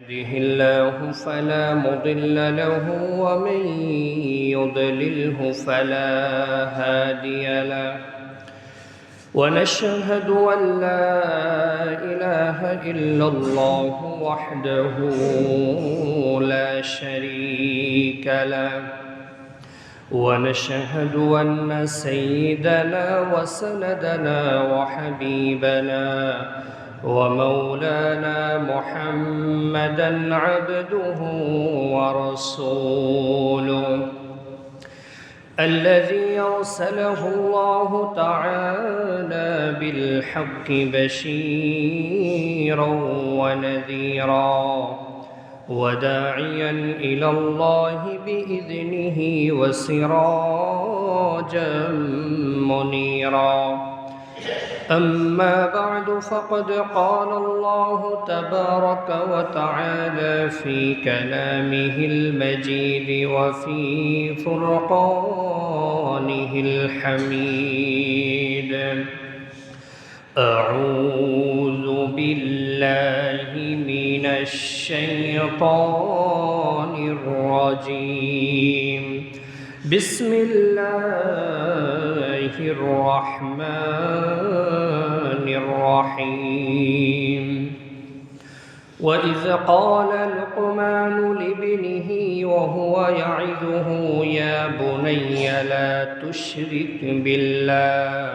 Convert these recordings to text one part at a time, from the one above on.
يهده الله فلا مضل له ومن يضلله فلا هادي له ونشهد أن لا إله إلا الله وحده لا شريك له ونشهد أن سيدنا وسندنا وحبيبنا ومولانا محمدا عبده ورسوله الذي أرسله الله تعالى بالحق بشيرا ونذيرا وداعيا إلى الله بإذنه وسراجا منيرا أما بعد فقد قال الله تبارك وتعالى في كلامه المجيد وفي فرقانه الحميد أعوذ بالله من الشيطان الرجيم بسم الله الرحمن الرحيم وإذ قال لقمان لابنه وهو يعظه يا بني لا تشرك بالله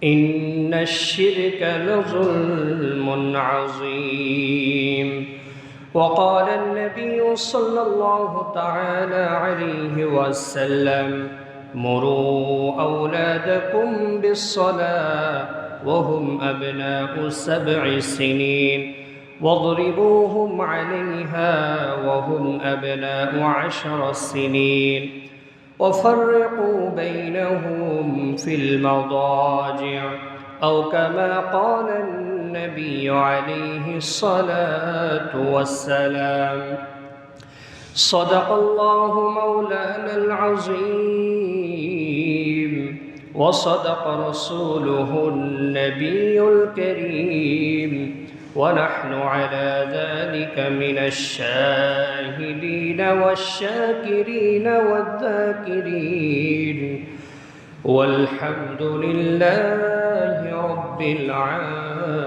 إن الشرك لظلم عظيم وقال النبي صلى الله تعالى عليه وسلم مروا أولادكم بالصلاة وهم أبناء 7 سنين واضربوهم عليها وهم أبناء 10 سنين وفرقوا بينهم في المضاجع أو كما قال النبي عليه الصلاة والسلام صدق الله مولانا العظيم وصدق رسوله النبي الكريم ونحن على ذلك من الشاهدين والشاكرين والذاكرين والحمد لله رب العالمين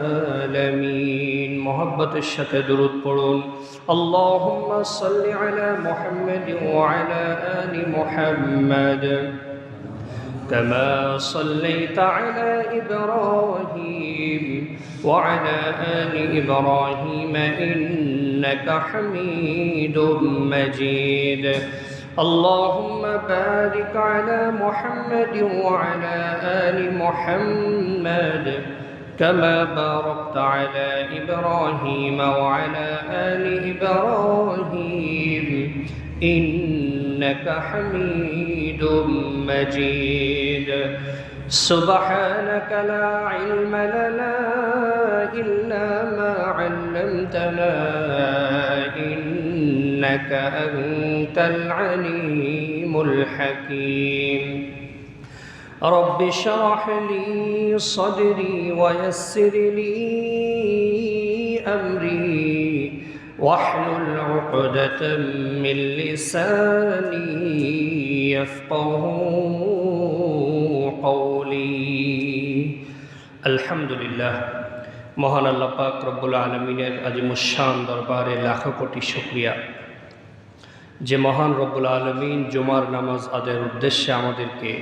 محبت الشتى درود پڑھون اللهم صل على محمد وعلى آل محمد كما صليت على إبراهيم وعلى آل إبراهيم إنك حميد مجيد اللهم بارك على محمد وعلى آل محمد كما باركت على إبراهيم وعلى آل إبراهيم إنك حميد مجيد سبحانك لا علم لنا إلا ما علمتنا إنك أنت العليم الحكيم رب اشرح لي صدري ويسر لي أمري واحلل عقدة من لساني يفقه قولي الحمد لله মহান আল্লাহ পাক রব্বুল আলামিনের আজিমুশ-শান দরবারে লাখো কোটি শুকরিয়া যে মহান রব্বুল আলামিন জুমার নামাজ আদায়ের উদ্দেশ্যে আমাদেরকে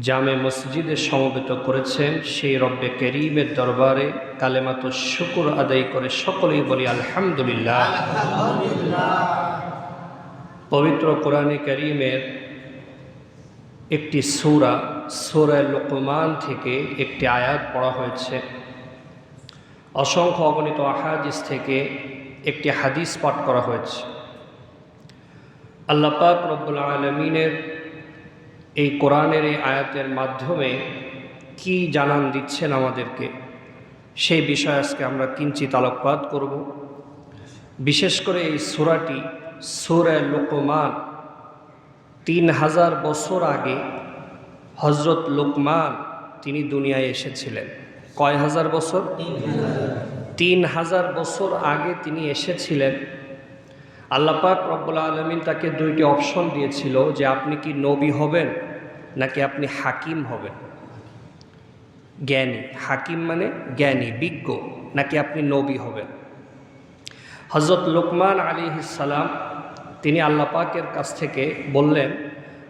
জামে মসজিদে সমবেত করেছেন। সেই রব্বে করিমের দরবারে কালেমাতুশ শুকর আদায় করে সকলেই বলি আলহামদুলিল্লাহ। পবিত্র কোরআনে কারীমের একটি সূরা সূরা লুকমান থেকে একটি আয়াত পড়া হয়েছে। অসংখ্য অগণিত আহাদিস থেকে একটি হাদিস পাঠ করা হয়েছে। আল্লাহ পাক রব্বুল আলামিনের এই কোরআনের এই আয়াতের মাধ্যমে কি জানান দিচ্ছেন আমাদেরকে, সেই বিষয়ে আজকে আমরা কিঞ্চিত আলোকপাত করব। বিশেষ করে এই সূরাটি সূরা লুকমান 3000 বছর আগে হযরত লুকমান তিনি দুনিয়ায় এসেছিলেন। কয় হাজার বছর? 3000 বছর আগে তিনি এসেছিলেন। আল্লাহ পাক রব্বুল আলামিন তাকে দুইটি অপশন দিয়েছিল যে আপনি কি নবী হবেন নাকি আপনি হাকিম হবেন, জ্ঞানী। হাকিম মানে জ্ঞানী, বিজ্ঞ, নাকি আপনি নবী হবেন। হযরত লোকমান আলাইহিস সালাম তিনি আল্লাহ পাকের কাছ থেকে বললেন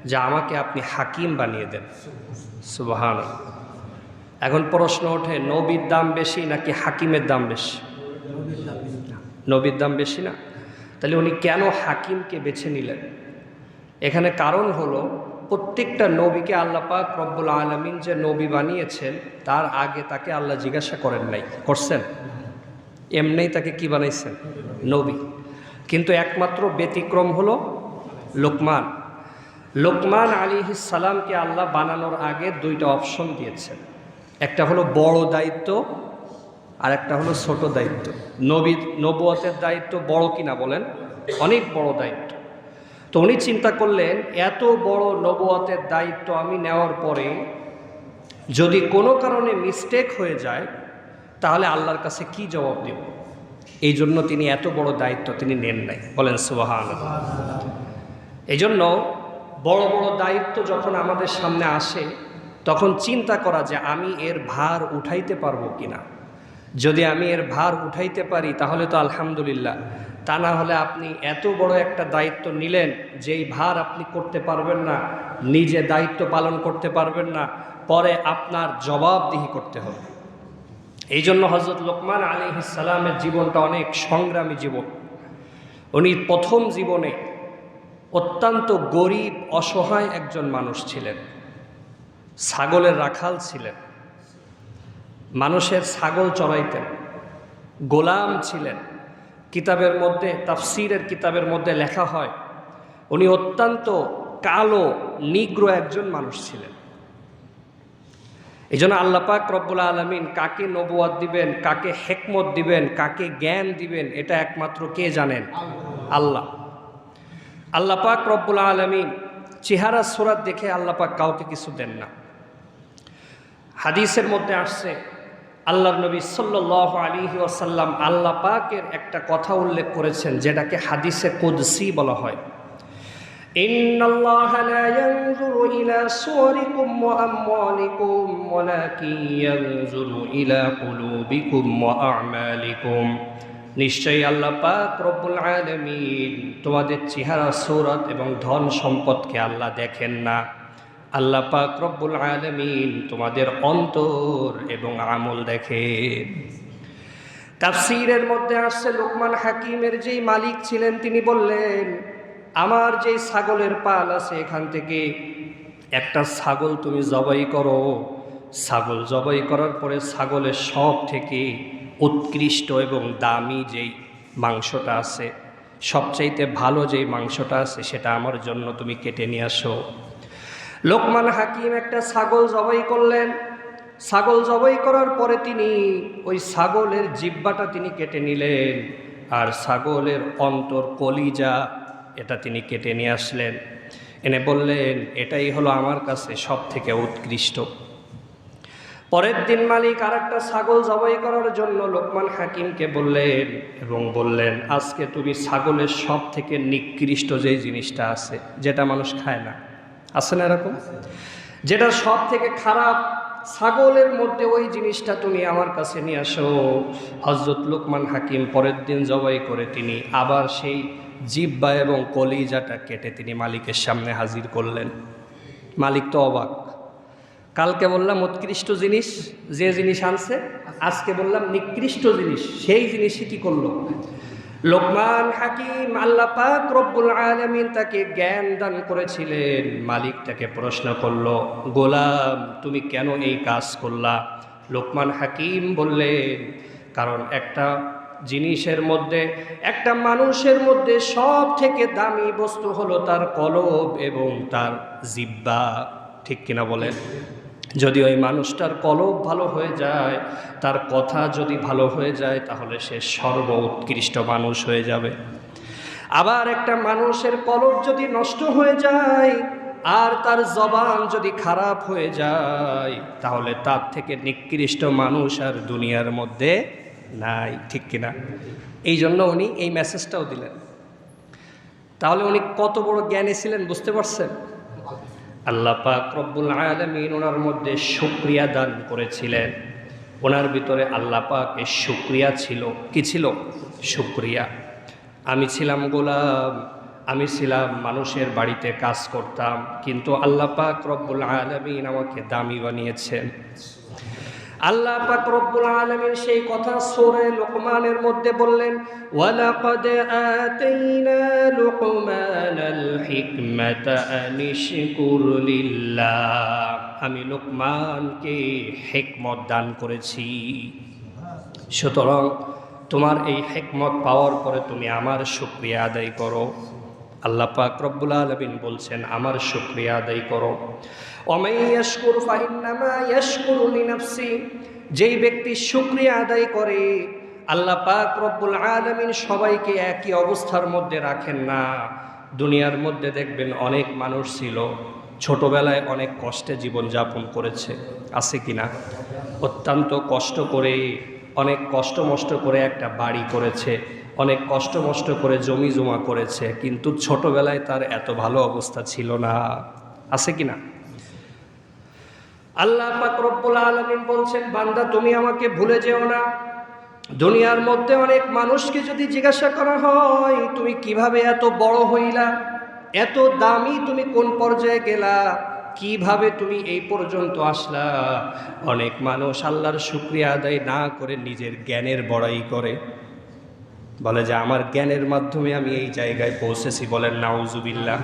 যে আমাকে আপনি হাকিম বানিয়ে দেন। সুবহানাল্লাহ। এখন প্রশ্ন ওঠে, নবীর দাম বেশি নাকি হাকিমের দাম বেশি? নবীর দাম বেশি না? তাহলে উনি কেন হাকিমকে বেছে নিলেন? এখানে কারণ হলো, প্রত্যেকটা নবীকে আল্লাহ পাক রব্বুল আলামিন যে নবী বানিয়েছেন তার আগে তাকে আল্লাহ জিজ্ঞাসা করেন নাই, করছেন? এমনিই তাকে কি বানাইছেন? নবী। কিন্তু একমাত্র ব্যতিক্রম হলো লোকমান। লোকমান আলাইহিস সালামকে আল্লাহ বানানোর আগে দুইটা অপশন দিয়েছেন। একটা হলো বড় দায়িত্ব আর একটা হলো ছোট দায়িত্ব। নবুয়তের দায়িত্ব বড় কিনা বলেন? অনেক বড় দায়িত্ব। তো উনি চিন্তা করলেন, এত বড় নবুয়তের দায়িত্ব আমি নেওয়ার পরে যদি কোনো কারণে মিস্টেক হয়ে যায় তাহলে আল্লাহর কাছে কি জবাব দেব? এই জন্য তিনি এত বড় দায়িত্ব তিনি নেন নাই। বলেন সুবহানাল্লাহ। এই জন্য বড় বড় দায়িত্ব যখন আমাদের সামনে আসে তখন চিন্তা করা যে আমি এর ভার উঠাইতে পারবো কিনা। যদি আমি এর ভার উঠাইতে পারি তাহলে তো আলহামদুলিল্লাহ, তা না হলে আপনি এত বড় একটা দায়িত্ব নিলেন যেই ভার আপনি করতে পারবেন না, নিজে দায়িত্ব পালন করতে পারবেন না, পরে আপনার জবাবদিহি করতে হবে। এই জন্য হযরত লোকমান আলাইহিস সালামের জীবনটা অনেক সংগ্রামী জীবন। উনি প্রথম জীবনে অত্যন্ত গরিব অসহায় একজন মানুষ ছিলেন, ছাগলের রাখাল ছিলেন, মানুষের ছাগল চড়াইতেন, গোলাম ছিলেন। কিতাবের মধ্যে, তাফসীরের কিতাবের মধ্যে লেখা হয় উনি অত্যন্ত কালো নিগ্র একজন মানুষ ছিলেন। এই জন্য আল্লাহ পাক রব্বুল আলামিন কাকে নবুয়ত দিবেন, কাকে হিকমত দিবেন, কাকে জ্ঞান দিবেন, এটা একমাত্র কে জানেন? আল্লাহ। আল্লাহ পাক রব্বুল আলামিন চেহারা সুরাত দেখে আল্লাহ পাক কাউকে কিছু দেন না। হাদিসের মধ্যে আসছে, আল্লাহর নবী সাল্লাল্লাহু আলাইহি ওয়াসাল্লাম আল্লাহ পাকের একটা কথা উল্লেখ করেছেন যেটাকে হাদিসে কুদসি বলা হয়। ইন্নাল্লাহা লা ইয়ানজুরু ইলা সুওয়ারিকুম ওয়া আমওয়ালিকুম ওয়ালাকিন ইয়ানজুরু ইলা কুলুবিকুম ওয়া আ'মালিকুম। নিশ্চয়ই আল্লাহ পাক রব্বুল আলামিন তোমাদের চেহারা সূরত এবং ধন সম্পদকে আল্লাহ দেখেন না। আল্লাহ পাক রব্বুল আলামিন তোমাদের অন্তর এবং আমল দেখেন। তাফসীরের মধ্যে আসছে লোকমান হাকিমের যেই মালিক ছিলেন তিনি বললেন, আমার যেই ছাগলের পাল আছে এখান থেকে একটা ছাগল তুমি জবাই করো। ছাগল জবাই করার পরে ছাগলের সব থেকে উৎকৃষ্ট এবং দামি যেই মাংসটা আছে, সবচাইতে ভালো যেই মাংসটা আছে সেটা আমার জন্য তুমি কেটে নিয়ে আসো। লোকমান হাকিম একটা ছাগল জবাই করলেন। ছাগল জবাই করার পরে তিনি ওই ছাগলের জিহ্বাটা তিনি কেটে নিলেন, আর ছাগলের অন্তর কলিজা এটা তিনি কেটে নিয়ে আসলেন, এনে বললেন এটাই হলো আমার কাছে সব থেকে উৎকৃষ্ট। পরের দিন মালিক আর একটা ছাগল জবাই করার জন্য লোকমান হাকিমকে বললেন এবং বললেন আজকে তুমি ছাগলের সব থেকে নিকৃষ্ট যেই জিনিসটা আছে, যেটা মানুষ খায় না, আছে না এরকম, যেটা সব থেকে খারাপ, ছাগলের মধ্যে ওই জিনিসটা তুমি আমার কাছে নিয়ে আসো। হযরত লোকমান হাকিম পরের দিন জবাই করে তিনি আবার সেই জিহ্বা এবং কলিজাটা কেটে তিনি মালিকের সামনে হাজির করলেন। মালিক তো অবাক, কালকে বললাম উৎকৃষ্ট জিনিস যে জিনিস আনছে, আজকে বললাম নিকৃষ্ট জিনিস, সেই জিনিসই কি করলো? লোকমান হাকিম আল্লাহ পাক রব্বুল আলামিন তাকে জ্ঞান দান করেছিলেন। মালিক তাকে প্রশ্ন করলো, গোলাম তুমি কেন এই কাজ করলা? লোকমান হাকিম বললেন, কারণ একটা জিনিসের মধ্যে, একটা মানুষের মধ্যে সব থেকে দামি বস্তু হলো তার কলব এবং তার জিহ্বা। ঠিক কিনা বলেন? যদি ওই মানুষটার কলব ভালো হয়ে যায়, তার কথা যদি ভালো হয়ে যায়, তাহলে সে সর্ব উৎকৃষ্ট মানুষ হয়ে যাবে। আবার একটা মানুষের কলব যদি নষ্ট হয়ে যায় আর তার জবান যদি খারাপ হয়ে যায়, তাহলে তার থেকে নিকৃষ্ট মানুষ আর দুনিয়ার মধ্যে নাই, ঠিক কিনা? এই জন্য উনি এই মেসেজটাও দিলেন। তাহলে উনি কত বড় জ্ঞানী ছিলেন বুঝতে পারছেন? আল্লাহ পাক রব্বুল আলামিন ওনার মধ্যে শুকরিয়া দান করেছিলেন। ওনার ভিতরে আল্লাহ পাকের শুকরিয়া ছিল। কি ছিল? শুকরিয়া। আমি ছিলাম গোলাম, আমি ছিলাম মানুষের বাড়িতে কাজ করতাম, কিন্তু আল্লাহ পাক রব্বুল আলামিন আমাকে দামি বানিয়েছেন। আল্লাহ পাক রব্বুল আলামিন সেই কথা সূরা লুকমানের মধ্যে বললেন, ওয়ালাকাদ আতাইনা লুকমানাল হিকমাতা আনিশকুর লিল্লাহ। আমি লুকমানকে হিকমত দান করেছি, সুতরাং তোমার এই হিকমত পাওয়ার পরে তুমি আমার শুকরিয়া আদায় করো। আল্লাহ পাক রব্বুল আলামিন বলছেন আমার শুকরিয়া আদায় করো। ওয়ামান ইয়াশকুর ফাইন্নামা ইয়াশকুরু লিনাফসি। যেই ব্যক্তি শুকরিয়া আদায় করে, আল্লাহ পাক রব্বুল আলামিন সবাইকে একই অবস্থার মধ্যে রাখেন না। দুনিয়ার মধ্যে দেখবেন অনেক মানুষ ছিল ছোটবেলায় অনেক কষ্টে জীবনযাপন করেছে, আছে কি না? অত্যন্ত কষ্ট করে, অনেক কষ্ট মষ্ট করে একটা বাড়ি করেছে, অনেক কষ্ট মষ্ট করে জমি জমা করেছে, কিন্তু ছোটবেলায় তার এত ভালো অবস্থা ছিল না, আছে কি না? আল্লাহ পাক রব্বুল আলামিন বলছেন, বান্দা তুমি আমাকে ভুলে যেও না। দুনিয়ার মধ্যে অনেক মানুষকে যদি জিজ্ঞাসা করা হয় তুমি কিভাবে এত বড় হইলা, এত দামি তুমি কোন পর্যায়ে গেলা, কিভাবে তুমি এই পর্যন্ত আসলা, অনেক মানুষ আল্লাহর শুকরিয়া আদায় না করে নিজের জ্ঞানের বড়াই করে, বলে যে আমার জ্ঞানের মাধ্যমে আমি এই জায়গায় পৌঁছেছি। বলেন নাউজুবিল্লাহ।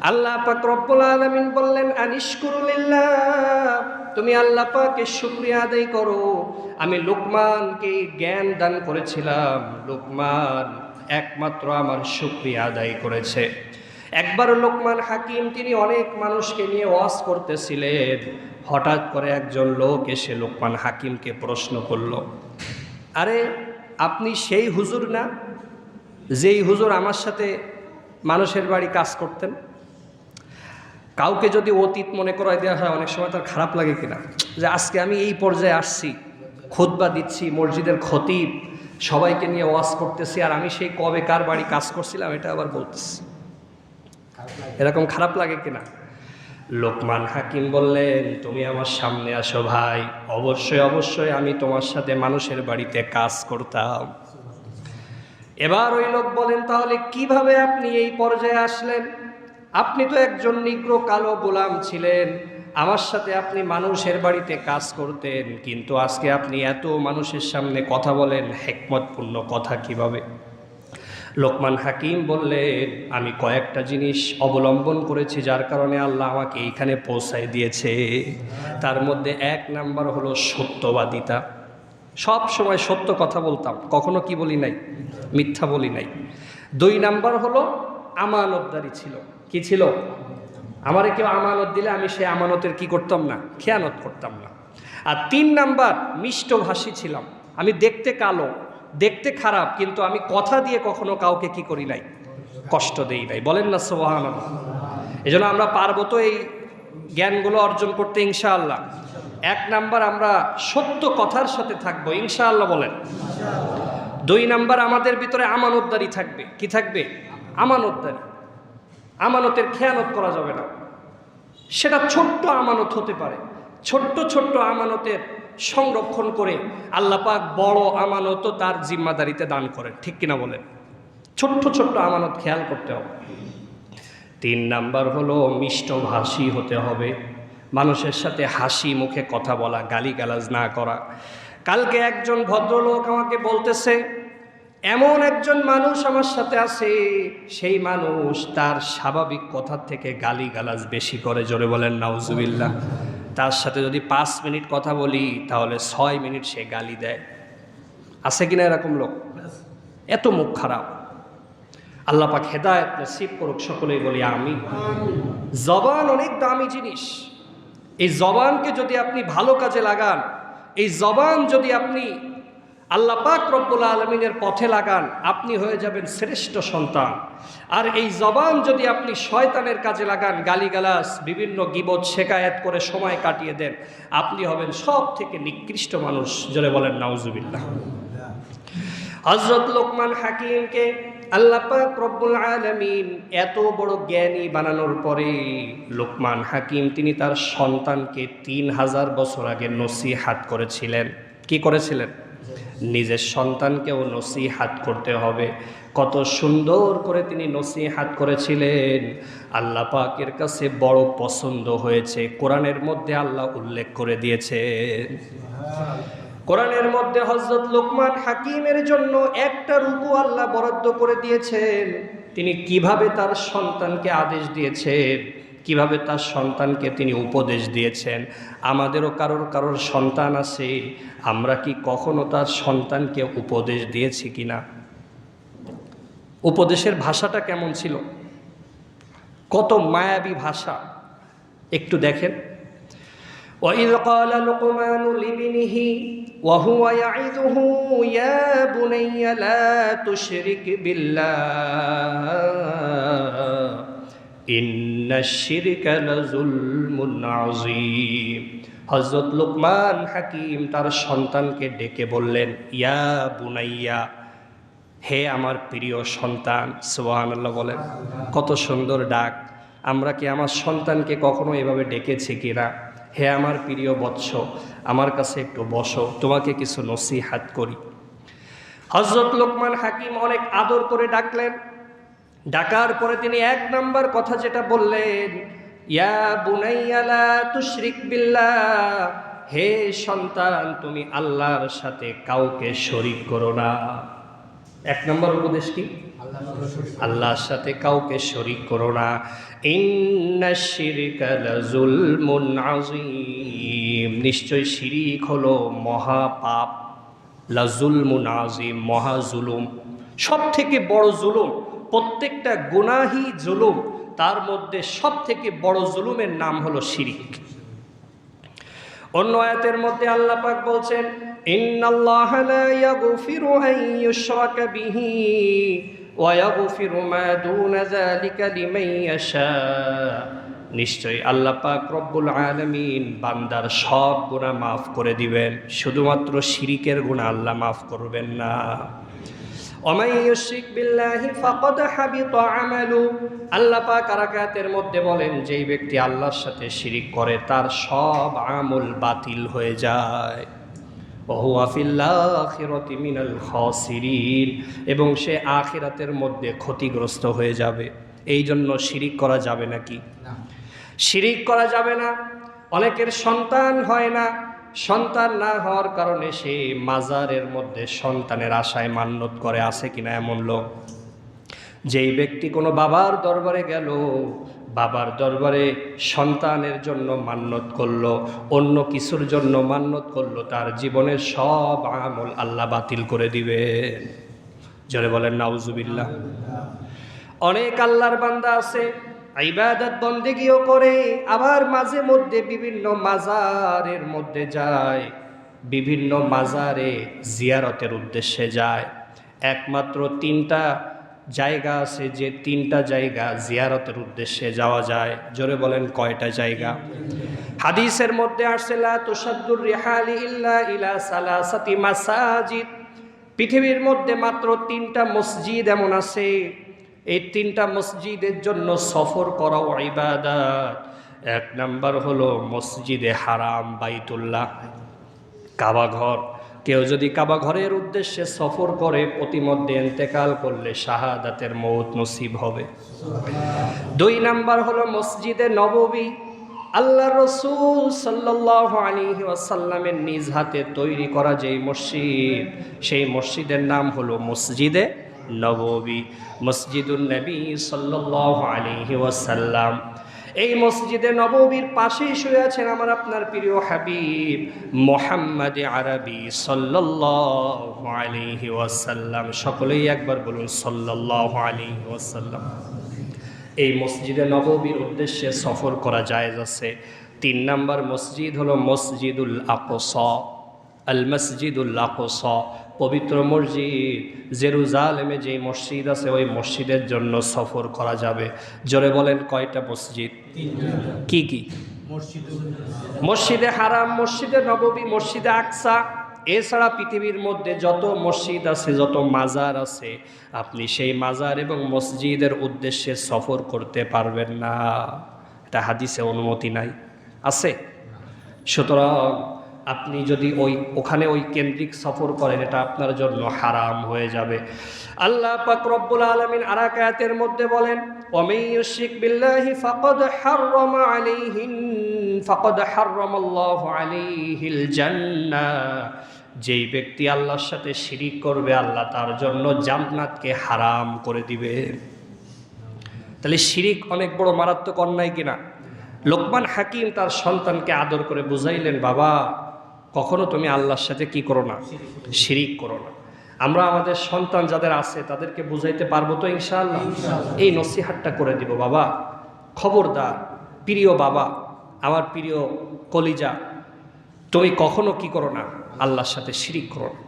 আল্লাহ পাক রব্বুল আলামিন বললেন আনিশকুরু লিল্লাহ, তুমি আল্লাহ পাকের শুকরিয়া আদায় করো। আমি লুকমানকে জ্ঞান দান করেছিলাম, লুকমান একমাত্র আমার শুকরিয়া আদায় করেছে। একবার লুকমান হাকিম তিনি অনেক মানুষকে নিয়ে ওয়াজ করতেছিলেন, হঠাৎ করে একজন লোক এসে লুকমান হাকিমকে প্রশ্ন করল, আরে আপনি সেই হুজুর না যেই হুজুর আমার সাথে মানুষের বাড়ি কাজ করতেন? কাউকে যদি অতীত মনে করাই দেওয়া হয় অনেক সময় তার খারাপ লাগে কিনা, যে আজকে আমি এই পর্যায়ে আসছি, খুতবা দিচ্ছি, মসজিদের খতিব, সবাইকে নিয়ে ওয়াজ করতেছি, আর আমি সেই কবে কার বাড়ি কাজ করছিলাম এটা আবার বলতেছি। এরকম খারাপ লাগে কিনা? লোকমান হাকিম বললেন, তুমি আমার সামনে আসো ভাই, অবশ্যই অবশ্যই আমি তোমার সাথে মানুষের বাড়িতে কাজ করতাম। এবার ওই লোক বলেন, তাহলে কিভাবে আপনি এই পর্যায়ে আসলেন? আপনি তো একজন নিগ্রো কালো গোলাম ছিলেন, আমার সাথে আপনি মানুষের বাড়িতে কাজ করতেন, কিন্তু আজকে আপনি এত মানুষের সামনে কথা বলেন, হিকমতপূর্ণ কথা কিভাবে? লোকমান হাকিম বললেন, আমি কয়েকটা জিনিস অবলম্বন করেছি যার কারণে আল্লাহ আমাকে এইখানে পৌঁছায় দিয়েছে। তার মধ্যে এক নাম্বার হলো সত্যবাদিতা। সব সময় সত্য কথা বলতাম, কখনো কি বলি নাই? মিথ্যা বলি নাই। 2 নাম্বার হলো আমানতদারি ছিল। কি ছিল? আমারে কেউ আমানত দিলে আমি সেই আমানতের কি করতাম না? খেয়ানত করতাম না। আর 3 নাম্বার মিষ্টভাষী ছিলাম। আমি দেখতে কালো, দেখতে খারাপ, কিন্তু আমি কথা দিয়ে কখনো কাউকে কি করি নাই? কষ্ট দেই নাই। বলেন না সুবহানাল্লাহ। এজন্য আমরা পারবো তো এই জ্ঞানগুলো অর্জন করতে ইনশাআল্লাহ। 1 নাম্বার আমরা সত্য কথার সাথে থাকবো ইনশাআল্লাহ। বলেন। 2 নাম্বার আমাদের ভিতরে আমানতদারি থাকবে। কি থাকবে? আমানতদারি। আমানতের খেয়ানত করা যাবে না। সেটা ছোট্ট আমানত হতে পারে। ছোট্ট ছোট্ট আমানতের সংরক্ষণ করে আল্লাহ পাক বড় আমানতও তার জিম্মাদারিতে দান করেন, ঠিক কিনা বলেন? ছোট্ট ছোট্ট আমানত খেয়াল করতে হবে। 3 নাম্বার হলো মিষ্টভাষী হতে হবে। মানুষের সাথে হাসি মুখে কথা বলা, গালিগালাজ না করা। কালকে একজন ভদ্রলোক আমাকে বলতেছে, এমন একজন মানুষ আমার সাথে আছে, সেই মানুষ তার স্বাভাবিক কথার থেকে গালিগালাজ বেশি করে। জোরে বলেন নাউজুবিল্লাহ। তার সাথে যদি 5 মিনিট কথা বলি তাহলে 6 মিনিট সে গালি দেয়। আছে কিনা এরকম লোক? এত মুখ খারাপ। আল্লাহ পাক হেদায়েত নসিব করুক, সকলেই বলি আমিন। জবান অনেক দামি জিনিস। এই জবানকে যদি আপনি ভালো কাজে লাগান, এই জবান যদি আপনি আল্লাহ পাক রব্বুল আলামিনের পথে লাগান, আপনি হয়ে যাবেন শ্রেষ্ঠ সন্তান। আর এই জবান যদি আপনি শয়তানের কাজে লাগান, গালিগালাজ, বিভিন্ন গীবত শেকায়েত করে সময় কাটিয়ে দেন, আপনি হবেন সব থেকে নিকৃষ্ট মানুষ। জোরে বলেন নাউজুবিল্লাহ। হযরত লোকমান হাকিমকে আল্লাহ পাক রব্বুল আলামিন এত বড় জ্ঞানী বানানোর পরে লোকমান হাকিম তিনি তার সন্তানকে 3000 বছর আগে নসিহাত করেছিলেন। কি করেছিলেন? নিজের সন্তানকেও নসিহাত করতে হবে। কত সুন্দর করে তিনি নসিহাত করেছিলেন, আল্লাহ পাকের কাছে বড় পছন্দ হয়েছে। কোরআনের মধ্যে আল্লাহ উল্লেখ করে দিয়েছেন। কোরআনের মধ্যে হযরত লোকমান হাকিমের জন্য একটা রুকু আল্লাহ বরাদ্দ করে দিয়েছেন। তিনি কিভাবে তার সন্তানকে আদেশ দিয়েছেন, কিভাবে তার সন্তানকে তিনি উপদেশ দিয়েছেন। আমাদেরও কারোর সন্তান আছে, আমরা কি কখনো তার সন্তানকে উপদেশ দিয়েছি কিনা? উপদেশের ভাষাটা কেমন ছিল? কত মায়াবী ভাষা, একটু দেখেন। وَإِذْ قَالَ لُقْمَانُ لِابْنِهِ وَهُوَ يَعِظُهُ يَا بُنَيَّ لَا تُشْرِكْ بِاللَّهِ ইন্না শিরকা লাযুলমুন আযীম। হযরত লোকমান হাকিম তার সন্তানকে ডেকে বললেন, ইয়া বুনাইয়া, হে আমার প্রিয় সন্তান। সুবহানাল্লাহ বলেন, কত সুন্দর ডাক। আমরা কি আমার সন্তানকে কখনো এভাবে ডেকেছি কিনা? হে আমার প্রিয় বৎস, আমার কাছে একটু বসো, তোমাকে কিছু নসিহাত করি। হযরত লোকমান হাকিম অনেক আদর করে ডাকলেন। ডাকার পরে তিনি 1 নাম্বার কথা যেটা বললেন, ইয়া বুনাইয়া লা তুশরিক বিল্লাহ, হে সন্তান তুমি আল্লাহর সাথে কাউকে শরীক করো না। 1 নম্বর উপদেশ কি? আল্লাহর সাথে কাউকে শরীক করো না। ইন্নাশ শিরকা লাযুলমুন আযীম, নিশ্চয় শিরিক হলো মহা পাপ। লাযুলমুন আযীম, মহা জুলুম, সব থেকে বড় জুলুম। প্রত্যেকটা গুনাহি জুলুম, তার মধ্যে সব থেকে বড় জুলুমের নাম হলো শিরিক। অন্য আয়াতের মধ্যে আল্লাহ পাক বলছেন, ইন্নাল্লাহা লা ইয়াগফিরু আন ইউশরাকা বিহি ওয়া ইয়াগফিরু মা দুনা যালিকা লিমান ইয়াশা। নিশ্চয়ই আল্লাহ পাক রব্বুল আলামিন বান্দার সব গুনাহ মাফ করে দিবেন, শুধুমাত্র শিরিকের গুনাহ আল্লাহ মাফ করবেন না। ওয়ামান ইউশরিক বিল্লাহি ফাকাদ হাবিতা আমালু, আল্লাহ পাক আয়াতের মধ্যে বলেন, যেই ব্যক্তি আল্লাহর সাথে শিরিক করে তার সব আমল বাতিল হয়ে যায়। ওয়া হুয়া ফিল আখিরাতি মিনাল খাসিরিন, এবং সে আখিরাতের মধ্যে ক্ষতিগ্রস্ত হয়ে যাবে। এই জন্য শিরিক করা যাবে নাকি? না, শিরিক করা যাবে না। অনেকের সন্তান হয় না, সন্তান না হওয়ার কারণে সে মাজারের মধ্যে সন্তানের আশায় মান্যত করে। আছে কিনা এমন লোক? যেই ব্যক্তি কোনো বাবার দরবারে গেল, বাবার দরবারে সন্তানের জন্য মান্যত করলো, অন্য কিছুর জন্য মান্যত করলো, তার জীবনের সব আমল আল্লাহ বাতিল করে দিবেন। জোরে বলেন নাউজুবিল্লাহ। অনেক আল্লাহর বান্দা আছে ইবাদত বন্দেগীও করে, আবার মাঝে মধ্যে বিভিন্ন মাজারের মধ্যে যায়, বিভিন্ন মাজারে জিয়ারতের উদ্দেশ্যে যায়। একমাত্র 3টা জায়গা আছে, যে 3টা জায়গা জিয়ারতের উদ্দেশ্যে যাওয়া যায়। জোরে বলেন কয়টা জায়গা? হাদিসের মধ্যে আসছে, লা তুশাদ্দুর রিহালি ইল্লা ইলা সালাসাতি মাসাজিদ। পৃথিবীর মধ্যে মাত্র 3টা মসজিদ এমন আছে, এই 3টা মসজিদের জন্য সফর করাও ইবাদত। 1 নাম্বার হলো মসজিদে হারাম, বাইতুল্লাহ, কাবা ঘর। কেউ যদি কাবা ঘরের উদ্দেশ্যে সফর করে, প্রতিমধ্যে ইন্তেকাল করলে শাহাদাতের মওত নসিব হবে। 2 নাম্বার হলো মসজিদে নববী, আল্লাহ রসুল সাল্লাল্লাহু আলাইহি ওয়াসাল্লামের নিজ হাতে তৈরি করা যেই মসজিদ, সেই মসজিদের নাম হলো মসজিদে নববী, মসজিদুন নবী সাল্লাল্লাহু আলাইহি ওয়াসাল্লাম। এই মসজিদে নববীর পাশেই শুয়ে আছেন আমার আপনার প্রিয় হাবিব মুহাম্মদ আরবি সাল্লাল্লাহু আলাইহি ওয়াসাল্লাম। সকলেই একবার বলুন সাল্লাল্লাহু আলাইহি ওয়াসাল্লাম। এই মসজিদে নববীর উদ্দেশ্যে সফর করা জায়েজ আছে। 3 নাম্বার মসজিদ হলো মসজিদুল আকসা, আল মসজিদুল আকসা। পবিত্র মসজিদ জেরুজালেমে যে মসজিদ আছে ওই মসজিদের জন্য সফর করা যাবে। জোরে বলেন কয়টা মসজিদ? কি কি? মসজিদে হারাম, মসজিদে নববী, মসজিদে আকসা। এছাড়া পৃথিবীর মধ্যে যত মসজিদ আছে, যত মাজার আছে, আপনি সেই মাজার এবং মসজিদের উদ্দেশ্যে সফর করতে পারবেন না। এটা হাদিসে অনুমতি নাই, আছে। সুতরাং আপনি যদি ওখানে ওই কেন্দ্রিক সফর করেন, এটা আপনার জন্য হারাম হয়ে যাবে। আল্লাহ পাক রব্বুল আলামিন আরেক আয়াতের মধ্যে বলেন, ওয়ামাই ইউশরিক বিল্লাহি ফাকাদ হাররামাল্লাহু আলাইহিল জান্নাহ। যেই ব্যক্তি আল্লাহর সাথে শিরিক করবে, আল্লাহ তার জন্য জান্নাতকে হারাম করে দিবে। তাহলে শিরিক অনেক বড় মারাত্মক অন্যায় কিনা? লোকমান হাকিম তার সন্তানকে আদর করে বুঝাইলেন, বাবা কখনো তুমি আল্লাহর সাথে কি করো না, শিরিক করো না। আমরা আমাদের সন্তান যাদের আছে তাদেরকে বুঝাইতে পারবো তো ইনশাআল্লাহ? এই নসিহাতটা করে দিব, বাবা খবরদার, প্রিয় বাবা, আমার প্রিয় কলিজা, তুমি কখনো কি করো না, আল্লাহর সাথে শিরিক করো না।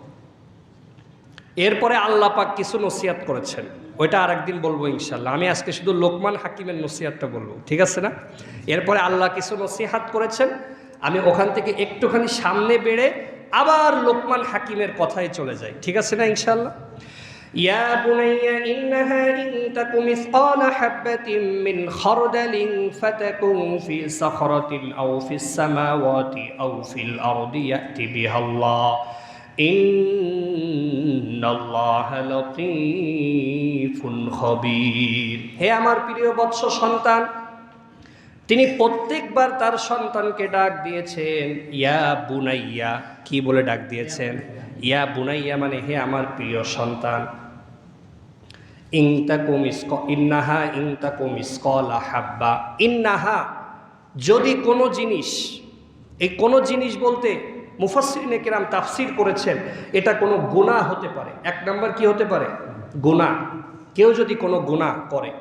এরপরে আল্লাহ পাক কিছু নসিহাত করেছেন, ওইটা আরেকদিন বলবো ইনশাল্লাহ। আমি আজকে শুধু লোকমান হাকিমের নসিহাতটা বলবো, ঠিক আছে না? এরপরে আল্লাহ কিছু নসিহাত করেছেন, আমি ওখান থেকে একটুখানি সামনে বেড়ে আবার লোকমান হাকিমের কথায় চলে যাই, ঠিক আছে না ইনশাল্লাহ? ইয়া বুনাইয়া ইন্নাহা ইন তাকু মিসকালা হাববাতিন মিন খারদালিন ফাতাকুন ফি সাখরাতিন আও ফিস সামাওয়াতি আও ফিল আরদি ইয়াতি বিহাল্লাহ ইন্নাল্লাহা লাতীফুন খবীর। হে আমার প্রিয় বৎস সন্তান, তিনি প্রত্যেকবার তার সন্তানকে ডাক দিয়েছেন ইয়া বুনাইয়া। কি বলে ডাক দিয়েছেন? ইয়া বুনাইয়া মানে হে আমার প্রিয় সন্তান। ইন্নাহা ইনতাকু মিসকালা হাব্বা। ইন্নাহা যদি কোনো জিনিস, এই কোনো জিনিস বলতে মুফাসসিরিনে কেরাম তাফসীর করেছেন এটা কোনো গুনাহ হতে পারে। এক নাম্বার কি হতে পারে? গুনাহ। কেউ যদি কোনো গুনাহ করে।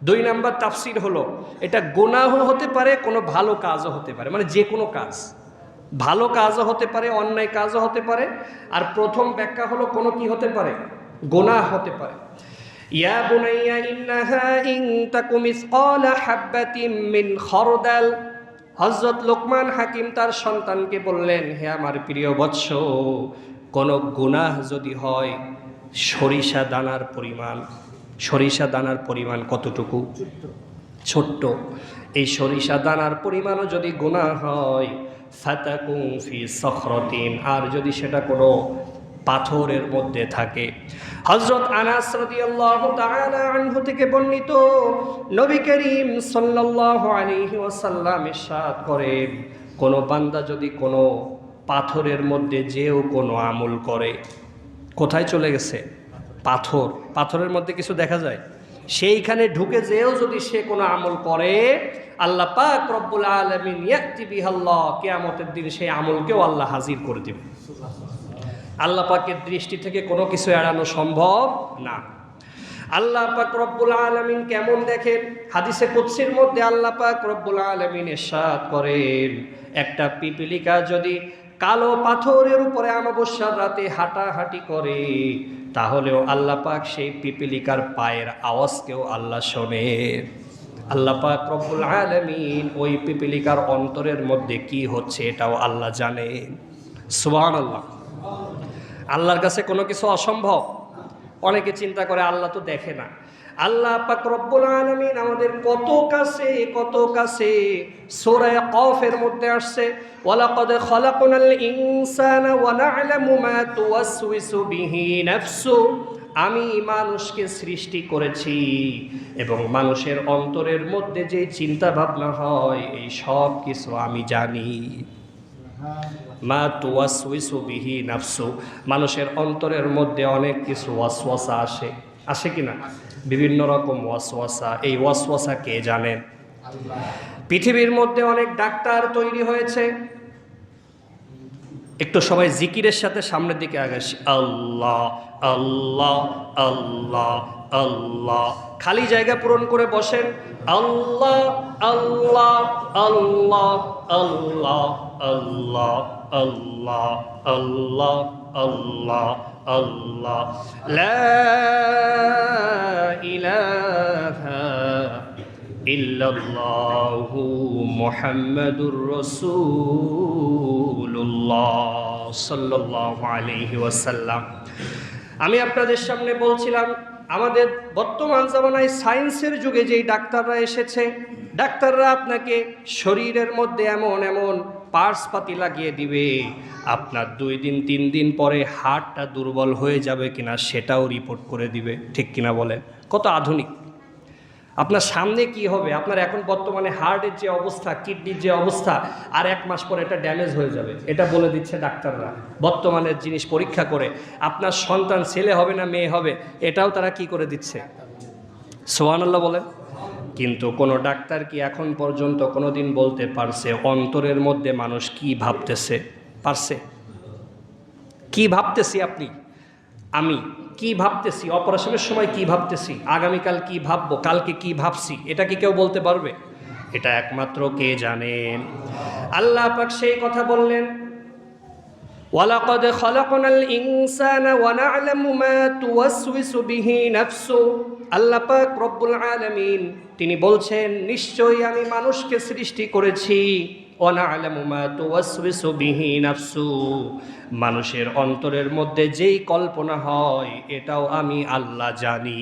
দুই নাম্বার তাফসীর হলো এটা গুনাহও হতে পারে, কোনো ভালো কাজও হতে পারে, মানে যে কোনো কাজ, ভালো কাজও হতে পারে, অন্যায় কাজও হতে পারে। আর প্রথম ব্যাখ্যা হলো কোনো কি হতে পারে? গুনাহ হতে পারে। ইয়া বুনাইয়া ইন্নাহা ইন তাকু মিসকালা হাববাতিন মিন খারদাল। হযরত লোকমান হাকিম তার সন্তানকে বললেন, হে আমার প্রিয় বৎস, কোনো গুনাহ যদি হয় সরিষা দানার পরিমাণ। সরিষা দানার পরিমাণ কতটুকু? ছোট্ট। এই সরিষা দানার পরিমাণও যদি গুনাহ হয়, ফাতাকুন ফি সখরাতিন, আর যদি সেটা কোনো পাথরের মধ্যে থাকে। হযরত আনাস রাদিয়াল্লাহু তাআলা আনহু থেকে বর্ণিত, নবী করিম সাল্লাল্লাহু আলাইহি ওয়াসাল্লাম ইরশাদ করেন, কোনো বান্দা যদি কোনো পাথরের মধ্যে যেও কোনো আমল করে, কোথায় চলে গেছে? পাথর, পাথরের মধ্যে কিছু দেখা যায়, সেইখানে ঢুকে যেও যদি সে কোনো আমল করে, আল্লাহ পাক রব্বুল আলামিন ইয়াতি বিহাল্লাহ, কিয়ামতের দিন সেই আমলকেও আল্লাহ হাজির করে দেবে। আল্লাহ পাকের দৃষ্টি থেকে কোনো কিছু এড়ানো সম্ভব না। আল্লাহ পাক রব্বুল আলামিন কেমন দেখেন? হাদিসে কুদসির মধ্যে আল্লাহ পাক রব্বুল আলামিন ইরশাদ করেন, একটা পিপীলিকা যদি কালো পাথরের উপরে অমাবস্যার রাতে হাঁটাহাঁটি করে, তাহলেও আল্লাহ পাক সেই পিপীলিকার পায়ের আওয়াজকেও আল্লাহ শোনেন। আল্লাহ পাক রব্বুল আলামিন ওই পিপীলিকার অন্তরের মধ্যে কি হচ্ছে এটাও আল্লাহ জানেন। সুবহানাল্লাহ। আল্লাহর কাছে কোনো কিছু অসম্ভব? অনেকে চিন্তা করে আল্লাহ তো দেখে না। আল্লাহ পাক রব্বুল আলামিন আমাদের কত কাছে, কত কাছে। সূরা কফের মধ্যে আসছে, ওয়ালাকাদ খালাকনাল ইনসানা ওয়া না'লামু মা তুওয়াসওয়িসু বিহি নাফসু। আমি মানুষকে সৃষ্টি করেছি এবং মানুষের অন্তরের মধ্যে যে চিন্তা ভাবনা হয় এই সব কিছু আমি জানি। মা তুওয়াসওয়িসু বিহি নাফসু, মানুষের অন্তরের মধ্যে অনেক কিছু ওয়াসওয়াসা আসে, আসে কিনা? বিভিন্ন রকম ওয়াসওয়াসা। এই ওয়াসওয়াসা কে জানেন? পৃথিবীর মধ্যে অনেক ডাক্তার তৈরি হয়েছে। একটু সবাই জিকিরের সাথে সামনের দিকে আগে, আল্লাহ আল্লাহ আল্লাহ আল্লাহ। খালি জায়গা পূরণ করে বসেন, আল্লাহ আল্লাহ আল্লাহ আল্লাহ আল্লাহ আল্লাহ আল্লাহ আল্লাহ আল্লাহ, লা ইলাহা ইল্লাল্লাহু মুহাম্মাদুর রাসূলুল্লাহ সাল্লাল্লাহু আলাইহি ওয়াসাল্লাম। আমি আপনাদের সামনে বলছিলাম, আমাদের বর্তমান জামানায় সায়েন্সের যুগে যেই ডাক্তাররা এসেছে, ডাক্তাররা আপনাকে শরীরের মধ্যে এমন এমন পার্টসপাতি লাগিয়ে দিবে, আপনার 2 দিন 3 দিন পরে হার্টটা দুর্বল হয়ে যাবে কিনা সেটাও রিপোর্ট করে দিবে। ঠিক কিনা বলেন? কত আধুনিক! আপনার সামনে কি হবে, আপনার এখন বর্তমানে হার্টের যে অবস্থা, কিডনির যে অবস্থা, আর 1 মাস পরে এটা ড্যামেজ হয়ে যাবে, এটা বলে দিচ্ছে ডাক্তাররা। বর্তমানের জিনিস পরীক্ষা করে আপনার সন্তান ছেলে হবে না মেয়ে হবে, এটাও তারা কি করে দিচ্ছে। সুবহানাল্লাহ বলেন। কিন্তু কোনো ডাক্তার কি এখন পর্যন্ত কোনো দিন বলতে পারছে অন্তরের মধ্যে মানুষ কি ভাবতেছে? পারছে? কি ভাবতেছি আপনি, আমি কি ভাবতেছি, অপারেশনের সময় কি ভাবতেছি, আগামীকাল কি ভাববো, কালকে কি ভাবছি, এটা কি কেউ বলতে পারবে? এটা একমাত্র কে জানেন? আল্লাহ পাক সেই কথা বললেন, ওয়ালাকাদ খালাকনাল ইনসানা ওয়া না'লামু মা তুওয়াসওয়িসু বিহি নাফসু। আল্লাহ পাক রব্বুল আলামিন তিনি বলছেন, নিশ্চয়ই আমি মানুষকে সৃষ্টি করেছি, ওয়া না'লামু মা তুওয়াসওয়িসু বিহি নাফসু, মানুষের অন্তরের মধ্যে যেই কল্পনা হয় এটাও আমি আল্লাহ জানি।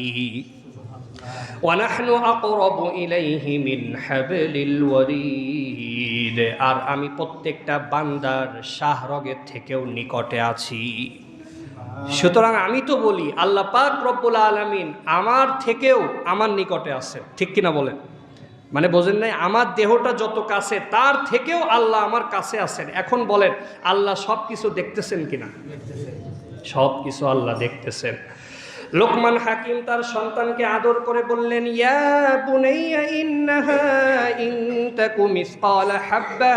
ওয়া নাহনু আকরাবু ইলাইহি মিন হাবলিল ওয়ারিদ, আর আমি প্রত্যেকটা বান্দার শাহরগের থেকেও নিকটে আছি। সুতরাং আমি তো বলি আল্লাহ পাক রব্বুল আলামিন আমার থেকেও আমার নিকটে আছেন। ঠিক কিনা বলেন? মানে বোঝেন নাই? আমার দেহটা যত কাছে তার থেকেও আল্লাহ আমার কাছে আছেন। এখন বলেন আল্লাহ সব কিছু দেখতেছেন কিনা? সব কিছু আল্লাহ দেখতেছেন। লোকমান হাকিম তার সন্তানকে আদর করে বললেন, ইয়া বুনাইয়া ইন্নাহা ইন তাকু মিসকালা হাব্বা,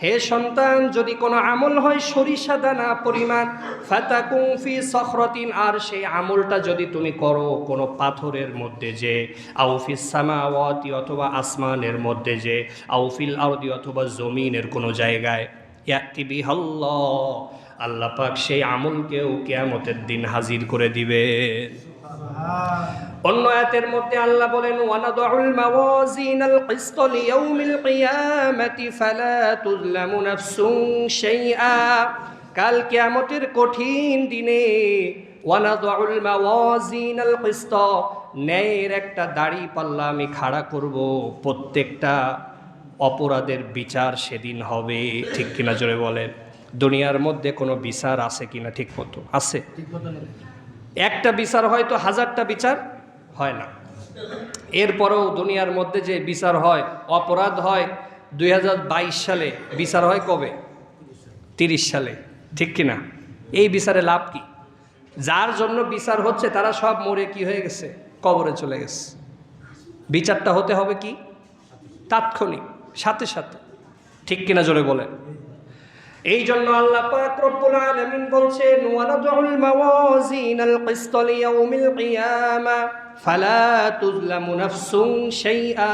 হে সন্তান, যদি কোনো আমল হয় সরিষা দানা পরিমাণ, ফাতাকুম ফি সখরাতিন, আর সেই আমলটা যদি তুমি করো কোনো পাথরের মধ্যে, যে আও ফিস সামাওয়াতি, অথবা আসমানের মধ্যে, যে আও ফিল আরদি, অথবা জমিনের কোনো জায়গায়, ইয়াতি বিহাল্লাহ, আল্লাহ পাক সেই আমলকেও কিয়ামতের দিন হাজির করে দিবে। অন্য আয়াতের মধ্যে আল্লাহ বলেন, ওয়ানাদউল মাওয়াজিনাল কিসত লিয়াউমিল কিয়ামাতি ফালা তুযলামু নাফসুন শাইআ, কাল কিয়ামতের কঠিন দিনে ওয়ানাদউল মাওয়াজিনাল কিসত, ন্যায়ের একটা দাড়ি পাল্লা আমি খাড়া করব, প্রত্যেকটা অপরাধের বিচার সেদিন হবে। ঠিক কিনা জোরে বলেন? দুনিয়ার মধ্যে কোনো বিচার আছে কিনা ঠিক মতো? আছে? একটা বিচার হয়তো 1000টা বিচার হয় না। এরপরেও দুনিয়ার মধ্যে যে বিচার হয়, অপরাধ হয় 2022 সালে, বিচার হয় কবে? 30 সালে। ঠিক কিনা? এই বিচারে লাভ কি? যার জন্য বিচার হচ্ছে তারা সব মরে কি হয়ে গেছে? কবরে চলে গেছে। বিচারটা হতে হবে কি? তাৎক্ষণিক, সাথে সাথে। ঠিক কিনা জোরে বলেন? এই জন্য আল্লাহ পাক রব্বুল আলামিন বলছেন, ওয়ানাদউল মাওয়াজিনাল কিসত লিয়াউমিল কিয়ামা ফালা তুযলামু নাফসুন শাইআ,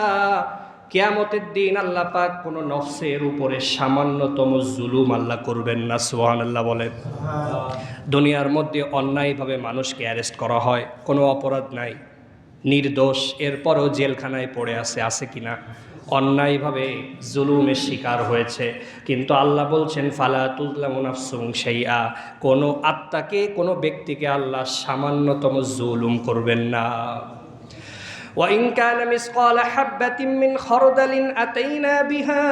কিয়ামতের দিন আল্লাহ পাক কোন নফসের উপরে সামান্যতম জুলুম আল্লাহ করবেন না। সুবহানাল্লাহ বলেন। দুনিয়ার মধ্যে অন্যায়ভাবে মানুষকে অ্যারেস্ট করা হয়, কোনো অপরাধ নাই, নির্দোষ, এরপরও জেলখানায় পড়ে আছে কিনা? অন্যায়ভাবে জুলুমের শিকার হয়েছে। কিন্তু আল্লাহ বলছেন, ফালা তুযলামু নাফসুন শাইআ, কোনো আত্মাকে, কোনো ব্যক্তিকে আল্লাহ সামান্যতম জুলুম করবেন না। ওয়া ইন কানা মিসকালা হাববাতিন মিন খারদালিন আতাইনা বিহা,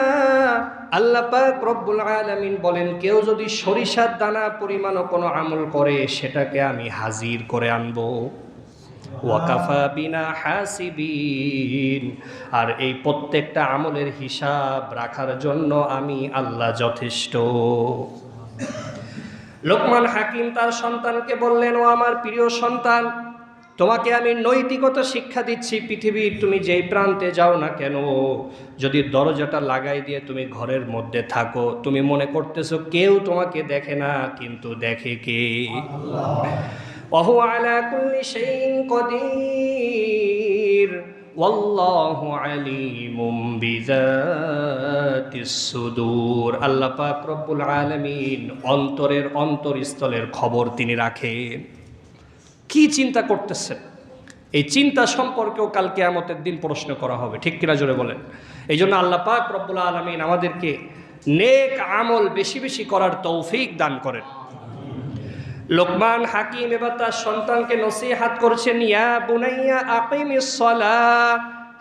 আল্লাহ পাক রব্বুল আলামিন বলেন, কেউ যদি সরিষার দানা পরিমাণও কোনো আমল করে সেটাকে আমি হাজির করে আনবো। ওয়াকাফা বিনা হাসিবিন, আর এই প্রত্যেকটা আমলের হিসাব রাখার জন্য আমি আল্লাহ যথেষ্ট। লোকমান হাকিম তার সন্তানকে বললেন, ও আমার প্রিয় সন্তান, তোমাকে আমি নৈতিকতা শিক্ষা দিচ্ছি। পৃথিবীর তুমি যেই প্রান্তে যাও না কেন, যদি দরজাটা লাগাই দিয়ে তুমি ঘরের মধ্যে থাকো, তুমি মনে করতেছো কেউ তোমাকে দেখে না, কিন্তু দেখে কে? আল্লাহ। ওয়াহু আলা কুল্লি শাইইন কাদির ওয়াল্লাহু আলিমুম বিযাতিস সুদূর। আল্লাহ পাক রব্বুল আলামিন অন্তরের অন্তরস্থলের খবর তিনি রাখেন। কি চিন্তা করতেছেন, এই চিন্তা সম্পর্কেও কাল কিয়ামতের দিন প্রশ্ন করা হবে, ঠিক কিনা জোরে বলেন। এই জন্য আল্লাহ পাক রব্বুল আলামিন আমাদেরকে নেক আমল বেশি বেশি করার তৌফিক দান করেন। লোকমান হাকিম এবার তার সন্তানকে নসিহাত করছেন, ইয়া বুনাইয়া আকিমিস সালাহ,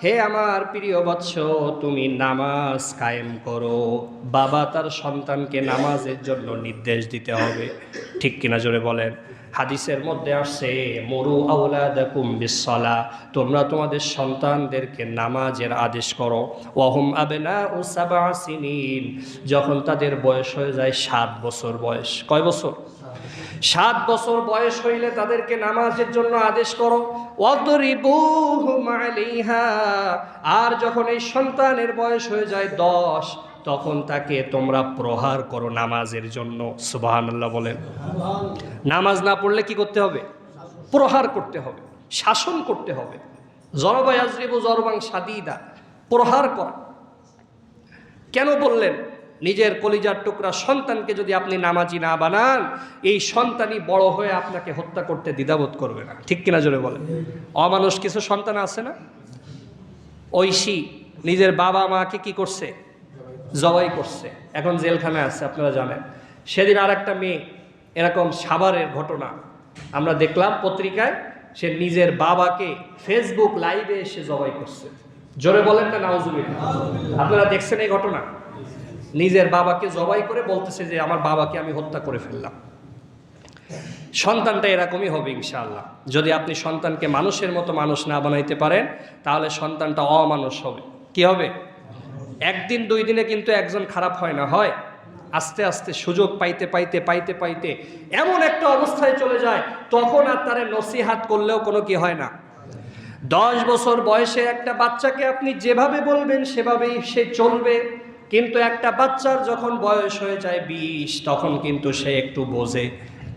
হে আমার প্রিয় বৎস তুমি নামাজ কায়েম করো। বাবা তার সন্তানকে নামাজের জন্য নির্দেশ দিতে হবে, ঠিক কিনা জোরে বলেন। হাদিসের মধ্যে আসছে, মুরু আওলাদাকুম বিসসালাহ, তোমরা তোমাদের সন্তানদেরকে নামাজের আদেশ করো। ওয়াহুম আবনাউ সাবআ সিনিন, যখন তাদের বয়স হয়ে যায় 7 বছর বয়স। কয় বছর? 7 বছর বয়স হইলে তাদেরকে নামাজের জন্য আদেশ করো। ওয়াদরিবুহুম আলাইহা, আর যখন এই সন্তানের বয়স হয়ে যায় 10, তখন তাকে তোমরা প্রহার করো নামাজের জন্য। সুবহানাল্লাহ বলেন। নামাজ না পড়লে কি করতে হবে? প্রহার করতে হবে, শাসন করতে হবে। জরবা ইয়াজরিবু জরবান শাদীদা, প্রহার করা। কেন বললেন? নিজের কলিজার টুকরা সন্তানকে যদি আপনি নামাজি না বানান, এই সন্তানই বড় হয়ে আপনাকে হত্যা করতে দ্বিধাবোধ করবে না, ঠিক কিনা জোরে বলেন। অমানুষ কিছু সন্তান আছে না, ঐশী নিজের বাবা মাকে কি করছে? জবাই করছে, এখন জেলখানায় আছে, আপনারা জানেন। সেদিন আর একটা মেয়ে এরকম সাভারের ঘটনা আমরা দেখলাম পত্রিকায়, সে নিজের বাবাকে ফেসবুক লাইভে এসে জবাই করছে। জোরে বলেন না নাউজুবিল্লাহ। আপনারা দেখছেন এই ঘটনা? নিজের বাবাকে জবাই করে বলতেছে যে আমার বাবাকে আমি হত্যা করে ফেললাম। সন্তানটা এরকমই হবে ইনশাআল্লাহ। যদি আপনি সন্তানকে মানুষের মতো মানুষ না বানাইতে পারেন, তাহলে সন্তানটা অমানুষ হবে। কি হবে? একদিন 2 দিনে কিন্তু একজন খারাপ হয় না, হয় আস্তে আস্তে সুযোগ পাইতে পাইতে পাইতে পাইতে এমন একটা অবস্থায় চলে যায়, তখন আর তারে নসিহাত করলেও কোনো কি হয় না। 10 বছর বয়সে একটা বাচ্চাকে আপনি যেভাবে বলবেন সেভাবেই সে চলবে, কিন্তু একটা বাচ্চার যখন বয়স হয়ে যায় 20, তখন কিন্তু সে একটু বোঝে,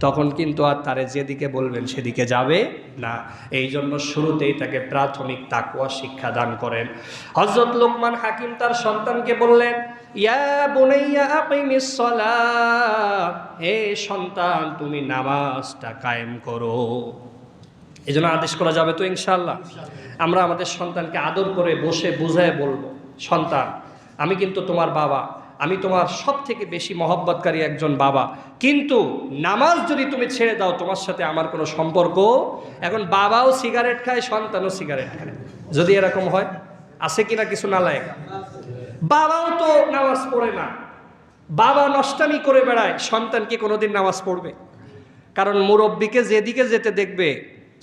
তখন কিন্তু আর তারে যেদিকে বলবেন সেদিকে যাবে না। এই জন্য শুরুতেই তাকে প্রাথমিক তাকওয়া শিক্ষা দান করেন। হযরত লোকমান হাকিম তার সন্তানকে বললেন, ইয়া বুনাইয়া আকিমিস সালাহ, হে সন্তান তুমি নামাজটা কায়েম করো। এই জন্য আদেশ করা যাবে তো ইনশাআল্লাহ। আমরা আমাদের সন্তানকে আদর করে বসে বুঝায় বলবো, সন্তান আমি কিন্তু তোমার বাবা, আমি তোমার সব থেকে বেশি মহব্বতকারী একজন বাবা, কিন্তু নামাজ যদি তুমি ছেড়ে দাও তোমার সাথে আমার কোনো সম্পর্ক। এখন বাবাও সিগারেট খায়, সন্তানও সিগারেট খায়, যদি এরকম হয়, আছে কিনা কিছু নালায়েক? বাবাও তো নামাজ পড়ে না, বাবা নষ্টামি করে বেড়ায়, সন্তান কি কোনোদিন নামাজ পড়বে? কারণ মুরব্বীকে যেদিকে যেতে দেখবে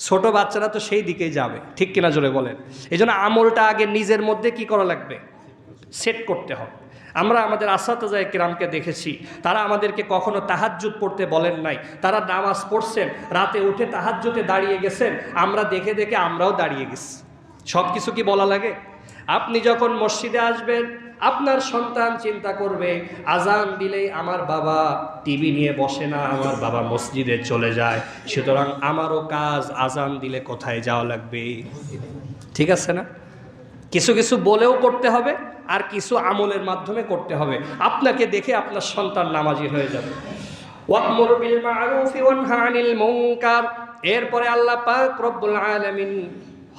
ছোট বাচ্চারা তো সেই দিকেই যাবে, ঠিক কিনা জোরে বলেন। এই জন্য আমলটা আগে নিজের মধ্যে কি করা লাগবে? সেট করতে হবে। আমরা আমাদের আসাতাজায়ে কিরামকে দেখেছি, তারা আমাদেরকে কখনো তাহাজ্জুদ পড়তে বলেন নাই, তারা নামাজ পড়ছেন, রাতে উঠে তাহাজ্জুদে দাঁড়িয়ে গেছেন, আমরা দেখে দেখে আমরাও দাঁড়িয়ে গেছি। সব কিছু কি বলা লাগে? আপনি যখন মসজিদে আসবেন, আপনার সন্তান চিন্তা করবে আজান দিলেই আমার বাবা টিভি নিয়ে বসে না, আমার বাবা মসজিদে চলে যায়, সুতরাং আমারও কাজ আজান দিলে কোথায় যাওয়া লাগবে, ঠিক আছে না? কিছু কিছু বলেও করতে হবে, আর কিছু আমলের মাধ্যমে করতে হবে। আপনাকে দেখে আপনার সন্তান নামাজি হয়ে যাবে। ওয়া'মুর বিল মা'রুফি ওয়ানহা আনিল মুনকার। এরপরে আল্লাহ পাক রব্বুল আলামিন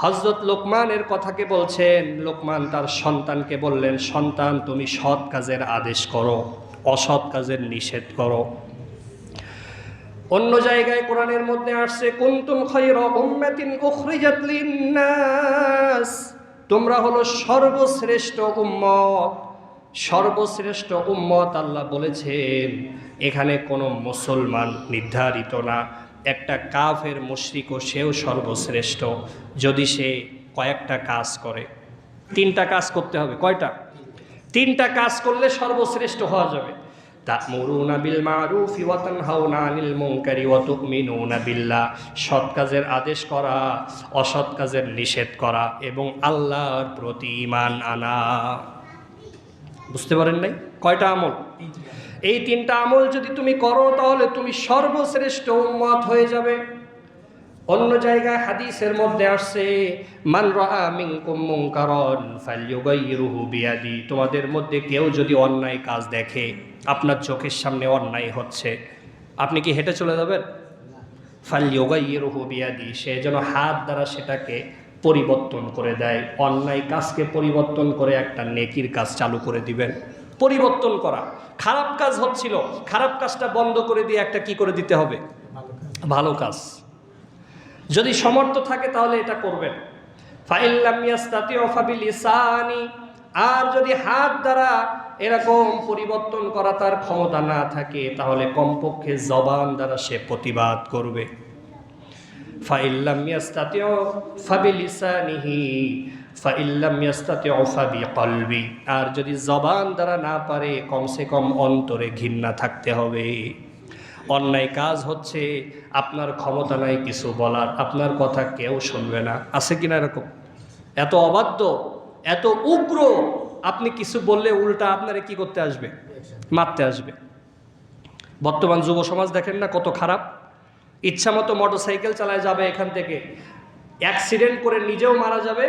হযরত লোকমানের কথাকে বলছেন। লোকমান তার সন্তানকে বললেন, সন্তান তুমি সৎ কাজের আদেশ করো, অসৎ কাজের নিষেধ করো। অন্য জায়গায় কোরআনের মধ্যে আসছে, কুনতুম খায়রা উম্মাতিন উখরিজাত লিন-নাস, তোমরা হলো সর্বশ্রেষ্ঠ উম্মত। সর্বশ্রেষ্ঠ উম্মত আল্লাহ বলেছেন, এখানে কোনো মুসলমান নির্ধারিত না, একটা কাফের মুশরিকও সেও সর্বশ্রেষ্ঠ, যদি সে কয়েকটা কাজ করে। 3টা কাজ করতে হবে। কয়টা? 3টা কাজ করলে সর্বশ্রেষ্ঠ হওয়া যাবে। তা'মুরুনা বিল মা'রুফি ওয়া তানহাউনা আনিল মুনকারি ওয়া তু'মিনুনা বিল্লাহ, সৎ কাজের আদেশ করা, অসৎ কাজের নিষেধ করা, এবং আল্লাহর প্রতি ঈমান আনা। বুঝতে পারেন নাই? কয়টা আমল? এই 3টা আমল যদি তুমি করো তাহলে তুমি সর্বশ্রেষ্ঠ উম্মত হয়ে যাবে। অন্য জায়গায় হাদিসের মধ্যে আসছে, মান রাআ মিনকুম মুনকারান ফালইউগাইরুহু বিয়াদি, তোমাদের মধ্যে কেউ যদি অন্যায় কাজ দেখে, আপনার চোখের সামনে অন্যায় হচ্ছে, আপনি কি হেঁটে চলে যাবেন? ফালইউগাইরুহু বিয়াদি, সে যেন হাত দ্বারা সেটাকে পরিবর্তন করে দেয়। অন্যায় কাজকে পরিবর্তন করে একটা নেকির কাজ চালু করে দিবেন। পরিবর্তন করা, খারাপ কাজ হচ্ছিল, খারাপ কাজটা বন্ধ করে দিয়ে একটা কি করে দিতে হবে? ভালো কাজ। যদি সমর্থ থাকে তাহলে এটা করবেন। ফাইল্লাম ইয়াস্তাতিউ ফাবিলিসানি, আর যদি হাত দ্বারা এরকম পরিবর্তন করা তার ক্ষমতা না থাকে, তাহলে কমপক্ষে জবান দ্বারা সে প্রতিবাদ করবে। ফাইল্লাম ইয়াস্তাতিউ ফাবিলিসানিহি ফাইল্লাম ইয়াস্তাতিউ ফাবিকলবি, আর যদি জবান দ্বারা না পারে, কমসে কম অন্তরে ঘৃণা থাকতে হবে। অন্যায় কাজ হচ্ছে, আপনার ক্ষমতা নাই কিছু বলার, আপনার কথা কেউ শুনবে না, আছে কিনা এরকম? এত অবাধ্য, এত উগ্র, আপনি কিছু বললে উল্টা আপনারে কি করতে আসবে? মারতে আসবে। বর্তমান যুব সমাজ দেখেন না কত খারাপ। ইচ্ছা মতো মোটরসাইকেল চালায় যাবে, এখান থেকে অ্যাক্সিডেন্ট করে নিজেও মারা যাবে,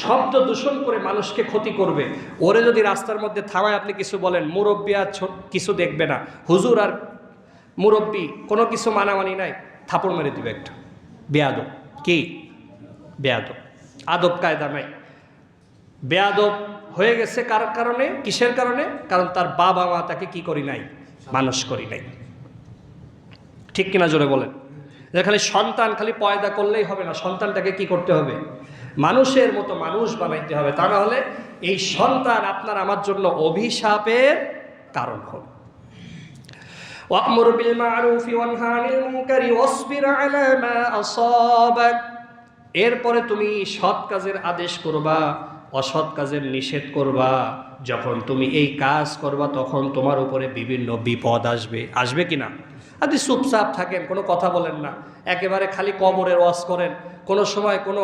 শব্দ দূষণ করে মানুষকে ক্ষতি করবে। ওরে যদি রাস্তার মধ্যে থামায় আপনি কিছু বলেন, মুরব্বী আর কিছু দেখবে না, হুজুর আর মুরব্বী কোনো কিছু মানামানি নাই, থাপড় মেরে দিবে একটা। বেয়াদব, কি বেয়াদব, আদব কায়দা নাই। বেয়াদব হয়ে গেছে কার কারণে? কিসের কারণে? কারণ তার বাবা মা তাকে কি করি নাই? মানুষ করি নাই। ঠিক কিনা জোরে বলেন? যে খালি সন্তান খালি পয়দা করলেই হবে না, সন্তানটাকে কি করতে হবে? মানুষের মতো মানুষ বানাইতে হবে, তা না হলে এই সন্তান আপনার আমার জন্য অভিশাপের কারণ হবে। ওয়া'মুর বিল মা'রুফি ওয়ানহা আনিল মুনকারি ওয়াসবির আলা মা আসাবাক, এরপরে তুমি সৎ কাজের আদেশ করবা, অসৎ কাজের নিষেধ করবা। যখন তুমি এই কাজ করবা তখন তোমার উপরে বিভিন্ন বিপদ আসবে। আসবে কিনা? আপনি চুপচাপ থাকেন, কোনো কথা বলেন না, একেবারে খালি কবরের ওয়াজ করেন, কোনো সময় কোনো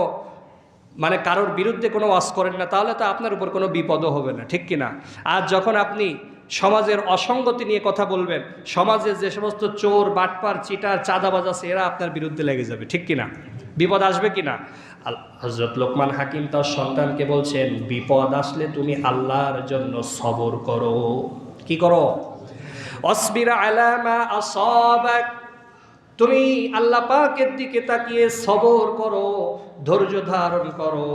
মানে কারোর বিরুদ্ধে কোনো ওয়াজ করেন না, তাহলে তো আপনার উপর কোনো বিপদও হবে না, ঠিক কিনা? আর যখন আপনি সমাজের অসঙ্গতি নিয়ে কথা বলবেন, সমাজের যে সমস্ত চোর, বাটপার, চিটার, চাঁদাবাজ আছে, এরা আপনার বিরুদ্ধে লেগে যাবে, ঠিক কিনা? বিপদ আসবে কিনা? হযরত লোকমান হাকিম তার সন্তানকে বলছেন, বিপদ আসলে তুমি আল্লাহর জন্য সবর করো। কি করো? অসবির আলা মা আসাবাক, তুমি আল্লাহ পাকের দিকে তাকিয়ে সবর করো, ধৈর্য ধারণ করো।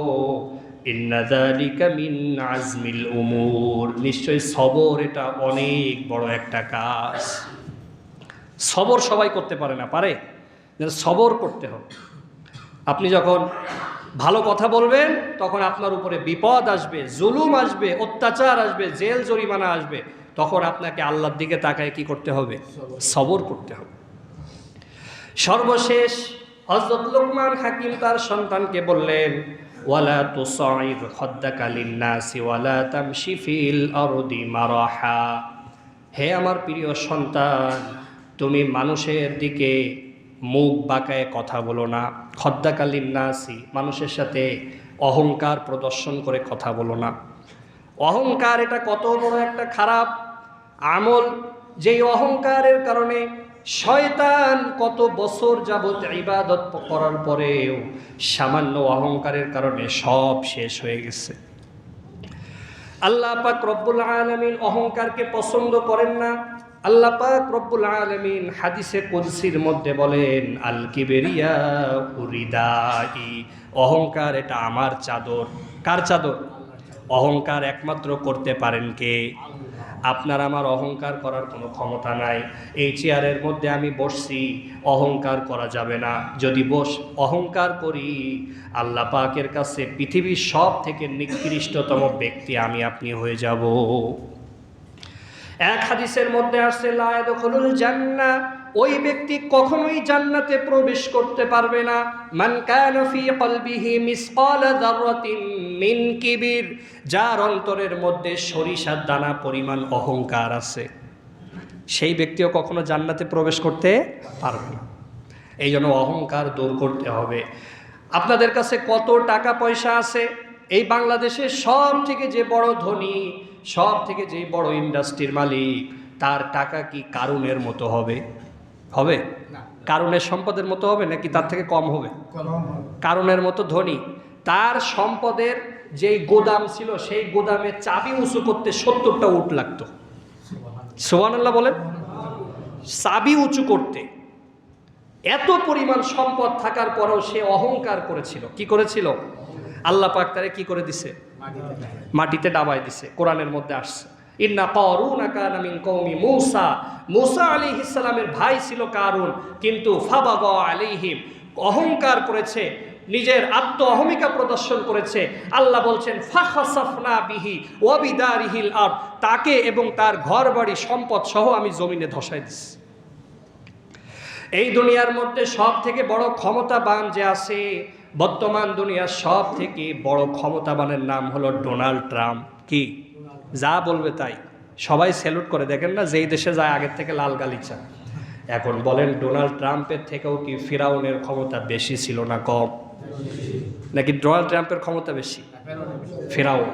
ইন্না যালিকা মিন আজমিল উমুর, নিশ্চয়ই সবর এটা অনেক বড় একটা কাজ। সবর সবাই করতে পারে না, পারে? সবর করতে হবে। আপনি যখন ভালো কথা বলবেন তখন আপনার উপরে বিপদ আসবে, জুলুম আসবে, অত্যাচার আসবে, জেল জরিমানা আসবে, তখন আপনাকে আল্লাহর দিকে তাকায় কি করতে হবে? সবর করতে হবে। সর্বশেষ হযরত লোকমান হাকিম তার সন্তানকে বললেন, ওয়ালা তুসাইর খাদ্দাকা লিন্নাসি ওয়ালা তামশি ফিল আরদি মারাহা, হে আমার প্রিয় সন্তান, তুমি মানুষের দিকে মুখ বাঁকায় কথা বলো না। খাদ্দাকা লিন্নাসি, মানুষের সাথে অহংকার প্রদর্শন করে কথা বলো না। অহংকার এটা কত বড় একটা খারাপ আমল, যেই অহংকারের কারণে শয়তান কত বছর যাবত ইবাদত করার পরেও সামান্য অহংকারের কারণে সব শেষ হয়ে গেছে। আল্লাহ পাক রব্বুল আলামিন অহংকারকে পছন্দ করেন না। আল্লাহ পাক রব্বুল আলামিন হাদিসে কুদসির মধ্যে বলেন, আল কিবরিয়া উরিদাই, অহংকার এটা আমার চাদর। কার চাদর? অহংকার একমাত্র করতে পারেন কে? আপনার আমার অহংকার করার কোনো ক্ষমতা নাই। এই চেয়ারের মধ্যে আমি বসছি, অহংকার করা যাবে না। যদি অহংকার করি, আল্লাহ পাকের কাছে পৃথিবীর সব থেকে নিকৃষ্টতম ব্যক্তি আমি আপনি হয়ে যাব। এক হাদিসের মধ্যে আসছে, লা ইয়াদখুলুল জান্নাহ, ওই ব্যক্তি কখনোই জান্নাতে প্রবেশ করতে পারবে না। মান কানা ফি কলবিহি মিসকালা যাররাতিন মিন কিবির, যার অন্তরের মধ্যে সরিষার দানা পরিমাণ অহংকার আছে, সেই ব্যক্তিও কখনো জান্নাতে প্রবেশ করতে পারবে না। এই জন্য অহংকার দূর করতে হবে। আপনাদের কাছে কত টাকা পয়সা আছে? এই বাংলাদেশের সব থেকে যে বড় ধনী, সব থেকে যে বড় ইন্ডাস্ট্রির মালিক, তার টাকা কি কারুনের মতো হবে? হবে? কারুনের সম্পদের মতো হবে নাকি তার থেকে কম হবে? কারুনের মতো ধনী। তার সম্পদের যেই গোদাম ছিল সেই গোদামে চাবি উঁচু করতে 70টা উট লাগতো। সুবহানাল্লাহ বলেন। চাবি উঁচু করতে এত পরিমাণ সম্পদ থাকার পরেও সে অহংকার করেছিল। কি করেছিল? আল্লাহ পাক তারে কি করে দিছে? মাটিতে ডাবায় দিছে। কোরআনের মধ্যে আসছে, ইন্না কারুনা কানা মিন কওমি মূসা। মূসা আলাইহিস সালামের ভাই ছিল কারুন, কিন্তু ফাবাগা আলাইহিম, অহংকার করেছে, নিজের আত্ম অহমিকা প্রদর্শন করেছে। আল্লাহ বলছেন ফাখাসাফনা বিহি ওয়া বিদারিহিল আরদ, তাকে এবং তার ঘরবাড়ি সম্পদ সহ আমি জমিনে ধসাই দিছি। এই দুনিয়ার মধ্যে সব থেকে বড় ক্ষমতাবান যে আছে, বর্তমান দুনিয়ার সব থেকে বড় ক্ষমতাবানের নাম হলো ডোনাল্ড ট্রাম্প। কি যা বলবে তাই, সবাই স্যালুট করে। দেখেন না, যেই দেশে যায় আগের থেকে লাল গালিচা। এখন বলেন, ডোনাল্ড ট্রাম্পের থেকেও কি ফিরাউনের ক্ষমতা বেশি ছিল না কম? নাকি ডোনাল্ড ট্রাম্পের ক্ষমতা বেশি? ফিরাউন।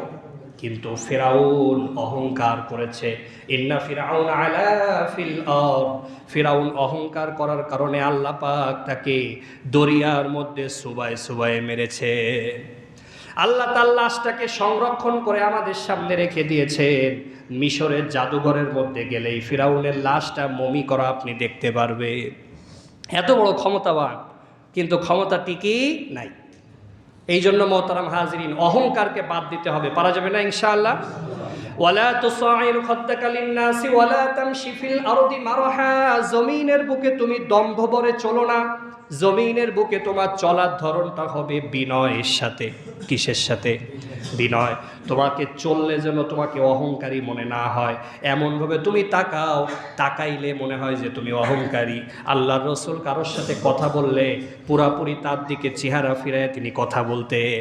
কিন্তু ফিরাউন অহংকার করেছে। ইন্না ফিরাউন আলা ফিল আরদ, ফিরাউন অহংকার করার কারণে আল্লাহ পাক তাকে দরিয়ার মধ্যে সুবাই সুবাই মেরেছে। আল্লাহ তার লাশটাকে সংরক্ষণ করে আমাদের সামনে রেখে দিয়েছেন। মিশরের জাদুঘরের মধ্যে গেলেই ফিরাউনের লাশটা মমি করা আপনি দেখতে পারবেন। এত বড় ক্ষমতাবান, কিন্তু ক্ষমতা টিকেই নাই। এই জন্য মোহতারাম হাজিরিন, অহংকারকে বাদ দিতে হবে। পারা যাবে না ইনশাআল্লাহ। ওয়ালা তুসাইর খাদ্দাকা লিন-নাসি ওয়ালা তামশি ফিল আরদি মারহা, জমিনের বুকে তুমি দম্ভ ভরে চলো না। জমিনের বুকে তোমার চলার ধরনটা হবে বিনয়ের সাথে। কিসের সাথে? বিনয়। তোমাকে চললে যেন তোমাকে অহংকারী মনে না হয়, এমনভাবে তুমি তাকাও, তাকাইলে মনে হয় যে তুমি অহংকারী। আল্লাহর রাসূল কারোর সাথে কথা বললে পুরাপুরি তার দিকে চেহারা ফিরায় তিনি কথা বলতেন।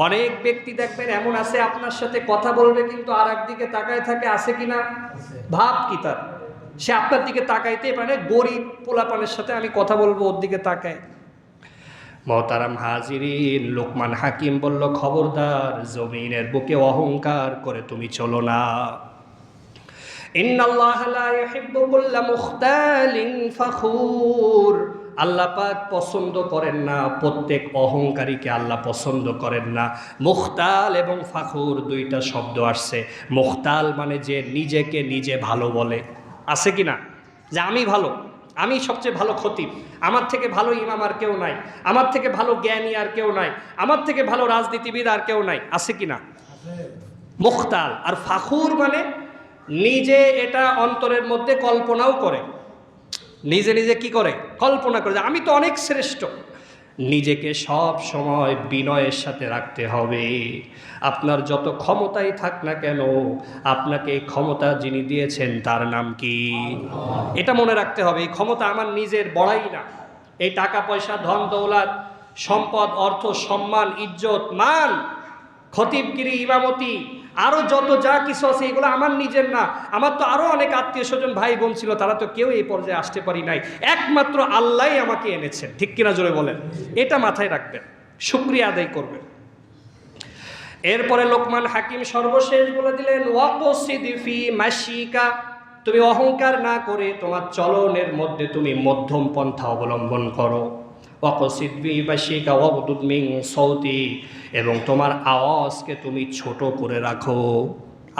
অনেক ব্যক্তি দেখবেন এমন আছে, আপনার সাথে কথা বলবে কিন্তু আর একদিকে তাকায় থাকে, আছে কিনা? ভাব কি তার? সে আপনার দিকে তাকাইতেই পারে। গরিব পোলাপানের সাথে আমি কথা বলবো, ওর দিকে তাকায়। মোহতারাম হাজিরিন, লোকমান হাকিম বলল, খবরদার, জমিনের বুকে অহংকার করে তুমি চলো না। ইন্নাল্লাহা লা ইউহিব্বু কুল্লা মুখতালিন ফাখুর, আল্লাহ পাক পছন্দ করেন না প্রত্যেক অহংকারীকে, আল্লাহ পছন্দ করেন না। মুখতাল এবং ফাখুর দুইটা শব্দ আসছে। মুখতাল মানে যে নিজেকে নিজে ভালো বলে, আছে কি না? যে আমি ভালো, আমি সবচেয়ে ভালো খতিব, আমার থেকে ভালো ইমাম আর কেউ নাই, আমার থেকে ভালো জ্ঞানী আর কেউ নাই, আমার থেকে ভালো রাজনীতিবিদ আর কেউ নাই, আছে কি না? মুখতাল। আর ফাখুর মানে নিজে এটা অন্তরের মধ্যে কল্পনাও করে, নিজে নিজে কি করে? কল্পনা করে যে আমি তো অনেক শ্রেষ্ঠ। নিজেকে সব সময় বিনয়ের সাথে রাখতে হবে। আপনার যত ক্ষমতাই থাক না কেন, আপনাকে এই ক্ষমতা যিনি দিয়েছেন তার নাম কি? এটা মনে রাখতে হবে। এই ক্ষমতা আমার নিজের বড়াই না। এই টাকা পয়সা, ধন দৌলত, সম্পদ, অর্থ, সম্মান, ইজ্জত, মান, খতিবগিরি, ইমামতি, আরও যত যা কিছু আছে এগুলো আমার নিজের না। আমার তো আরও অনেক আত্মীয় স্বজন, ভাই বোন ছিল, তারা তো কেউ এই পর্যায়ে আসতে পারি নাই। একমাত্র আল্লাহই আমাকে এনেছেন। ঠিক কিনা জোরে বলেন। এটা মাথায় রাখবেন, শুকরিয়া আদায় করবেন। এরপরে লোকমান হাকিম সর্বশেষ বলে দিলেন, ওয়াকসিদ ফি মাশিকা, তুমি অহংকার না করে তোমার চলনের মধ্যে তুমি মধ্যম পন্থা অবলম্বন করো। ওয়াকসিদ ফি মাশিকা ওয়াগদুদ মিন সাউতি, এবং তোমার আওয়াজকে তুমি ছোট করে রাখো।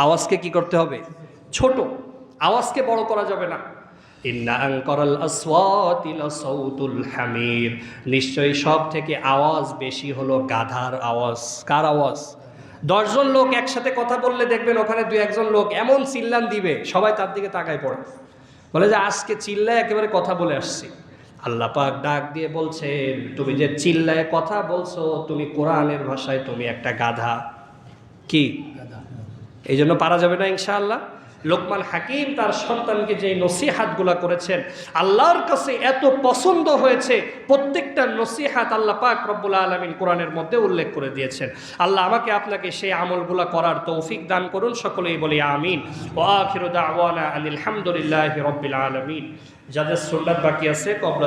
আওয়াজকে কি করতে হবে? ছোট। আওয়াজকে বড় করা যাবে না। ইন্না আনকারাল আসওয়াতি লাসাউতুল হামির, নিশ্চয়ই সব থেকে আওয়াজ বেশি হলো গাধার আওয়াজ। কার আওয়াজ? 10 জন লোক একসাথে কথা বললে দেখবেন ওখানে 2-1 জন লোক এমন চিল্লান দিবে, সবাই তার দিকে তাকায় পড়ে, বলে যে আজকে চিল্লায় একেবারে কথা বলে আসছি। আল্লাহ পাক ডাক দিয়ে বলছেন, তুমি যে চিল্লায় কথা বলছো, তুমি কোরআনের ভাষায় তুমি একটা গাধা। কি? এই জন্য পারা যাবে না ইনশাআল্লাহ। লোকমান হাকিম তার সন্তানকে যে নসিহাতগুলা করেছেন, আল্লাহর কাছে এত পছন্দ হয়েছে। প্রত্যেকটা নসিহাত আল্লাহ পাক রব্বুল আলামিন কোরআনের মধ্যে উল্লেখ করে দিয়েছেন। আল্লাহ আমাকে আপনাকে সেই আমলগুলা করার তৌফিক দান করুন। সকলেই বলি আমিন। ওয়া আখিরু দাওয়ানা আনিল হামদুলিল্লাহি রাব্বিল আলামিন। যাদের সুন্নাত বাকি আছে কবলা